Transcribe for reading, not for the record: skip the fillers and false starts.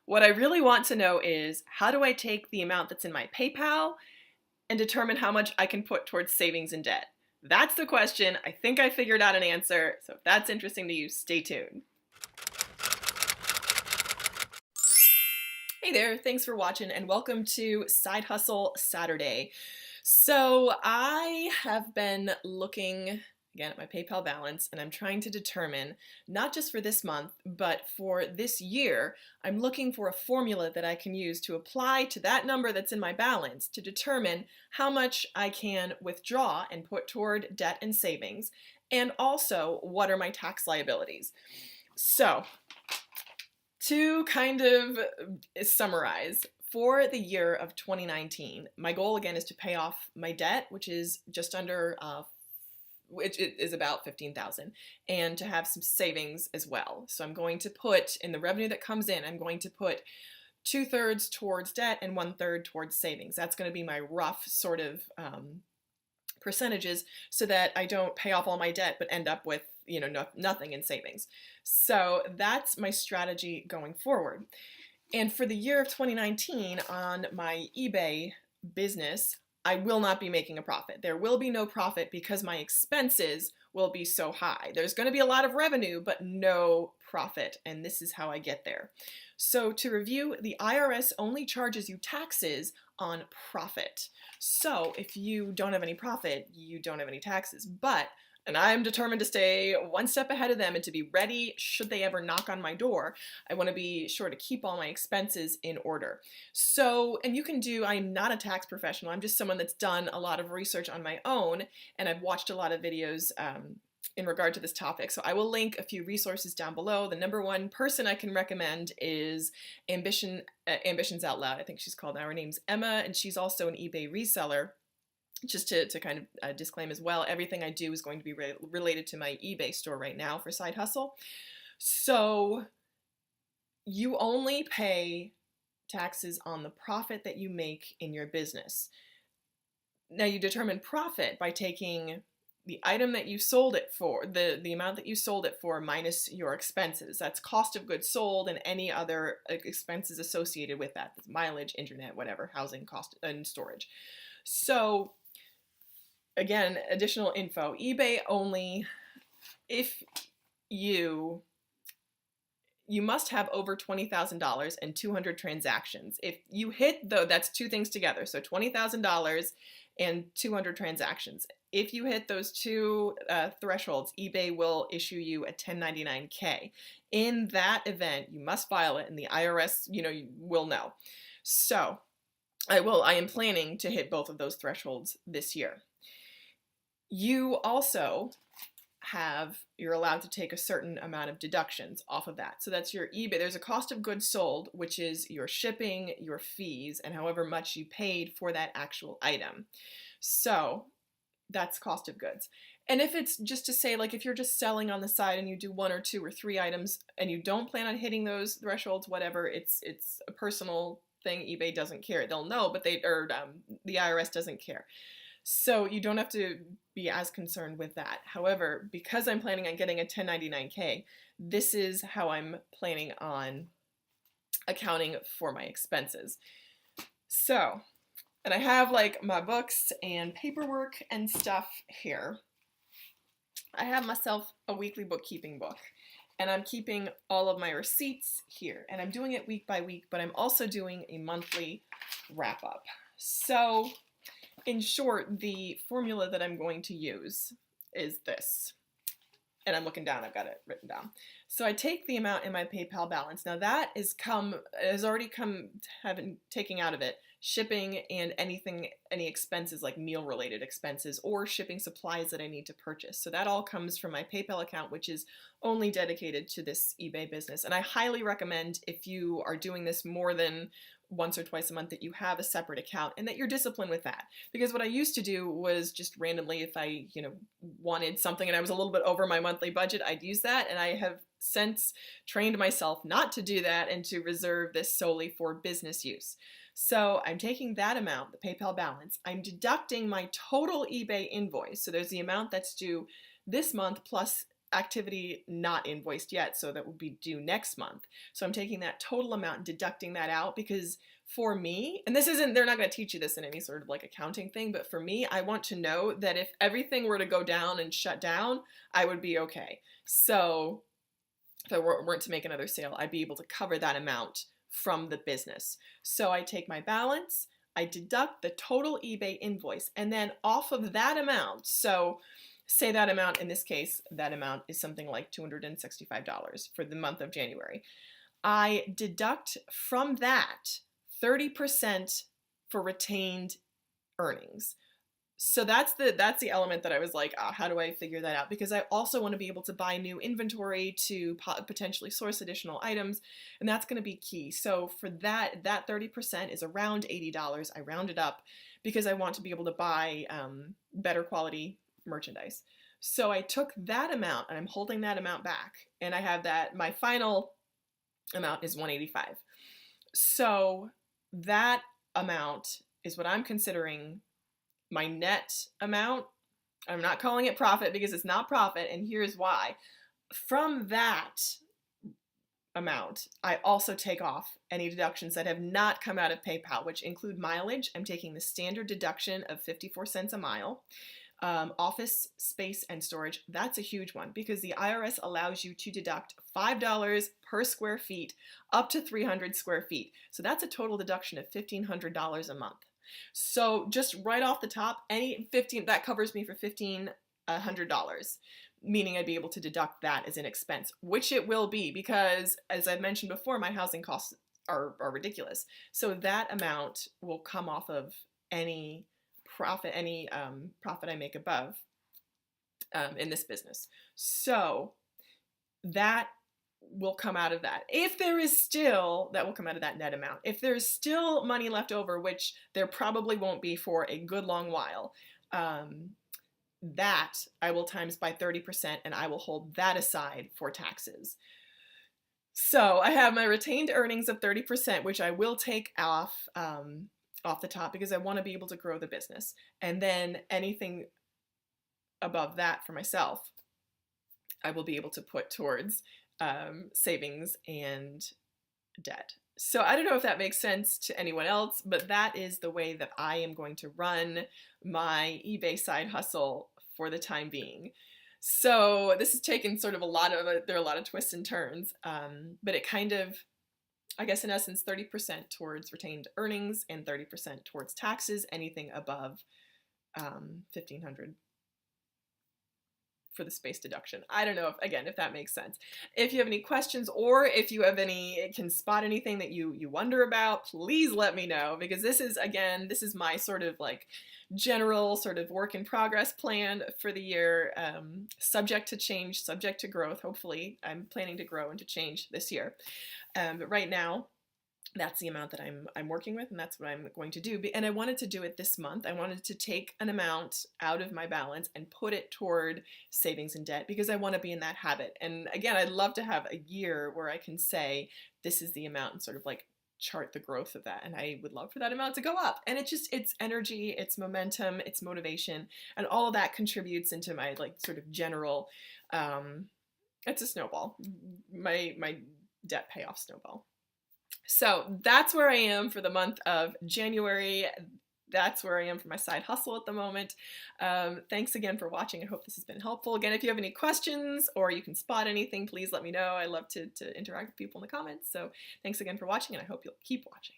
What I really want to know is, how do I take the amount that's in my PayPal and determine how much I can put towards savings and debt? That's the question. I think I figured out an answer. So if that's interesting to you, stay tuned. Hey there, thanks for watching and welcome to Side Hustle Saturday. So I have been looking again at my PayPal balance and I'm trying to determine, not just for this month, but for this year, I'm looking for a formula that I can use to apply to that number that's in my balance to determine how much I can withdraw and put toward debt and savings, and also what are my tax liabilities. So to kind of summarize, for the year of 2019, my goal again is to pay off my debt, which is just under, which is about 15,000, and to have some savings as well. So I'm going to put, in the revenue that comes in, I'm going to put 2/3 towards debt and 1/3 towards savings. That's going to be my rough sort of percentages, so that I don't pay off all my debt but end up with nothing in savings. So that's my strategy going forward. And for the year of 2019, on my eBay business, I will not be making a profit. There will be no profit because my expenses will be so high. There's going to be a lot of revenue, but no profit, and this is how I get there. So to review, the IRS only charges you taxes on profit. So if you don't have any profit, you don't have any taxes. And I'm determined to stay one step ahead of them and to be ready should they ever knock on my door. I want to be sure to keep all my expenses in order. So, and you can do, I'm not a tax professional, I'm just someone that's done a lot of research on my own, and I've watched a lot of videos in regard to this topic. So I will link a few resources down below. The number one person I can recommend is Ambitions Out Loud. I think she's called now. Her name's Emma, and she's also an eBay reseller. Just to kind of disclaim as well, everything I do is going to be related to my eBay store right now for Side Hustle. So you only pay taxes on the profit that you make in your business. Now you determine profit by taking the item that you sold it for, the amount that you sold it for minus your expenses. That's cost of goods sold and any other expenses associated with that. That's mileage, internet, whatever, housing, cost, and storage. So again, additional info, eBay only, if you must have over $20,000 and 200 transactions. If you hit, though, that's two things together, so $20,000 and 200 transactions. If you hit those two thresholds, eBay will issue you a 1099-K. In that event, you must file it, and the IRS, you will know. So I am planning to hit both of those thresholds this year. You also you're allowed to take a certain amount of deductions off of that. So that's your eBay. There's a cost of goods sold, which is your shipping, your fees, and however much you paid for that actual item. So that's cost of goods. And if it's just to say, like, if you're just selling on the side and you do 1 or 2 or 3 items and you don't plan on hitting those thresholds, whatever, it's a personal thing. eBay doesn't care. They'll know, but the IRS doesn't care. So you don't have to be as concerned with that. However, because I'm planning on getting a 1099-K, this is how I'm planning on accounting for my expenses. So, and I have like my books and paperwork and stuff here. I have myself a weekly bookkeeping book, and I'm keeping all of my receipts here, and I'm doing it week by week, but I'm also doing a monthly wrap up. So in short, the formula that I'm going to use is this. And I'm looking down, I've got it written down. So I take the amount in my PayPal balance. Now that has already taking out of it shipping and any expenses like meal related expenses or shipping supplies that I need to purchase. So that all comes from my PayPal account, which is only dedicated to this eBay business. And I highly recommend, if you are doing this more than once or twice a month, that you have a separate account and that you're disciplined with that. Because what I used to do was just randomly, if I, wanted something and I was a little bit over my monthly budget, I'd use that. And I have since trained myself not to do that and to reserve this solely for business use. So I'm taking that amount, the PayPal balance, I'm deducting my total eBay invoice. So there's the amount that's due this month plus activity not invoiced yet, so that would be due next month. So I'm taking that total amount and deducting that out, because for me, and this isn't, they're not going to teach you this in any sort of like accounting thing, but for me, I want to know that if everything were to go down and shut down, I would be okay. So if I weren't to make another sale, I'd be able to cover that amount from the business. So I take my balance, I deduct the total eBay invoice, and then off of that amount, so say that amount, in this case, that amount is something like $265 for the month of January. I deduct from that 30% for retained earnings. So that's the element that I was like, oh, how do I figure that out? Because I also want to be able to buy new inventory to potentially source additional items, and that's going to be key. So for that 30% is around $80. I round it up because I want to be able to buy better quality merchandise. So I took that amount and I'm holding that amount back, and I have that, my final amount is $185. So that amount is what I'm considering my net amount. I'm not calling it profit because it's not profit, and here's why. From that amount, I also take off any deductions that have not come out of PayPal, which include mileage. I'm taking the standard deduction of 54 cents a mile. Office space and storage, that's a huge one because the IRS allows you to deduct $5 per square feet up to 300 square feet. So that's a total deduction of $1,500 a month. So just right off the top, that covers me for $1,500, meaning I'd be able to deduct that as an expense, which it will be because, as I mentioned before, my housing costs are ridiculous. So that amount will come off of any profit I make above in this business. So that will come out of that. If there is still, that will come out of that net amount. If there's still money left over, which there probably won't be for a good long while, that I will times by 30% and I will hold that aside for taxes. So I have my retained earnings of 30%, which I will take off the top because I want to be able to grow the business. And then anything above that for myself, I will be able to put towards savings and debt. So I don't know if that makes sense to anyone else, but that is the way that I am going to run my eBay side hustle for the time being. So this has taken sort of there are a lot of twists and turns, but it kind of, I guess in essence, 30% towards retained earnings and 30% towards taxes, anything above $1,500 for the space deduction. I don't know if that makes sense. If you have any questions or if you can spot anything that you wonder about, please let me know, because this is my sort of like general sort of work in progress plan for the year, subject to change, subject to growth. Hopefully I'm planning to grow and to change this year. But right now, that's the amount that I'm working with, and that's what I'm going to do. And I wanted to do it this month. I wanted to take an amount out of my balance and put it toward savings and debt because I want to be in that habit. And again, I'd love to have a year where I can say this is the amount and sort of like chart the growth of that. And I would love for that amount to go up. And it's energy, it's momentum, it's motivation, and all of that contributes into my like sort of general, it's a snowball, my debt payoff snowball. So that's where I am for the month of January. That's where I am for my side hustle at the moment. Thanks again for watching. I hope this has been helpful. Again, if you have any questions or you can spot anything, please let me know. I love to interact with people in the comments. So thanks again for watching, and I hope you'll keep watching.